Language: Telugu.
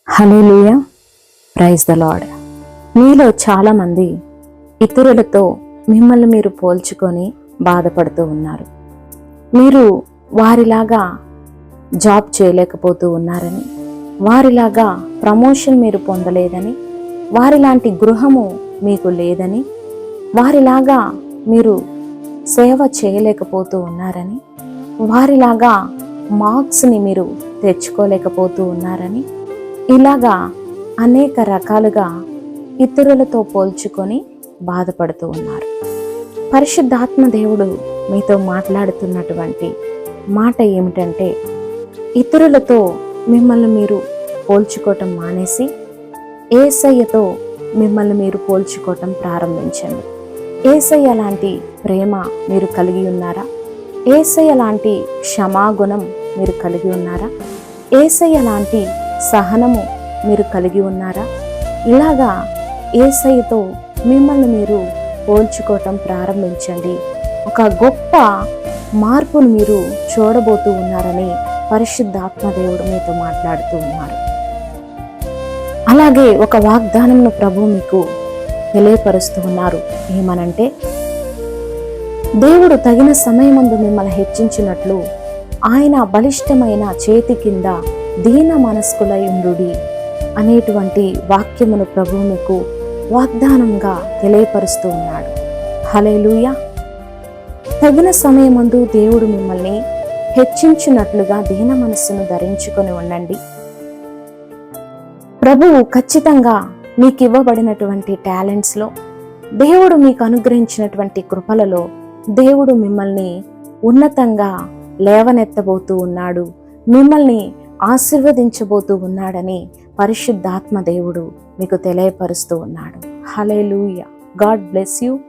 Hallelujah, praise the lord. మీలో చాలామంది ఇతరులతో మిమ్మల్ని మీరు పోల్చుకొని బాధపడుతూ ఉన్నారు. మీరు వారిలాగా జాబ్ చేయలేకపోతూ ఉన్నారని, వారిలాగా ప్రమోషన్ మీరు పొందలేదని, వారిలాంటి గృహము మీకు లేదని, వారిలాగా మీరు సేవ చేయలేకపోతూ ఉన్నారని, వారిలాగా మార్క్స్ని మీరు తెచ్చుకోలేకపోతూ ఉన్నారని, ఇలాగా అనేక రకాలుగా ఇతరులతో పోల్చుకొని బాధపడుతూ ఉన్నారు. పరిశుద్ధాత్మ దేవుడు మీతో మాట్లాడుతున్నటువంటి మాట ఏమిటంటే, ఇతరులతో మిమ్మల్ని మీరు పోల్చుకోవటం మానేసి యేసయ్యతో మిమ్మల్ని మీరు పోల్చుకోవటం ప్రారంభించండి. యేసయ్య లాంటి ప్రేమ మీరు కలిగి ఉన్నారా? యేసయ్య లాంటి క్షమాగుణం మీరు కలిగి ఉన్నారా? యేసయ్య లాంటి సహనము మీరు కలిగి ఉన్నారా? ఇలాగా యేసయ్యతో మిమ్మల్ని మీరు పోల్చుకోవటం ప్రారంభించండి. ఒక గొప్ప మార్పును మీరు చూడబోతూ ఉన్నారని పరిశుద్ధాత్మ దేవుడు మీతో మాట్లాడుతూ ఉన్నారు. అలాగే ఒక వాగ్దానంను ప్రభు మీకు తెలియపరుస్తూ ఉన్నారు. ఏమనంటే, దేవుడు తగిన సమయమందు మిమ్మల్ని హెచ్చించినట్లు ఆయన బలిష్టమైన చేతి కింద దీన మనస్కులై ఉండుడి అనేటువంటి వాక్యమును ప్రభు మీకు వాగ్దానంగా తెలియపరుస్తూ ఉన్నాడు. హల్లెలూయా. తగిన సమయమందు దేవుడు మిమ్మల్ని హెచ్చించినట్లుగా దీన మనస్సును ధరించుకొని ఉండండి. ప్రభువు ఖచ్చితంగా మీకు ఇవ్వబడినటువంటి టాలెంట్స్లో, దేవుడు మీకు అనుగ్రహించినటువంటి కృపలలో దేవుడు మిమ్మల్ని ఉన్నతంగా లేవనెత్తబోతూ ఉన్నాడు, మిమ్మల్ని ఆశీర్వదించబోతూ ఉన్నాడని పరిశుద్ధాత్మ దేవుడు మీకు తెలియపరుస్తూ ఉన్నాడు. హల్లెలూయా. God bless you.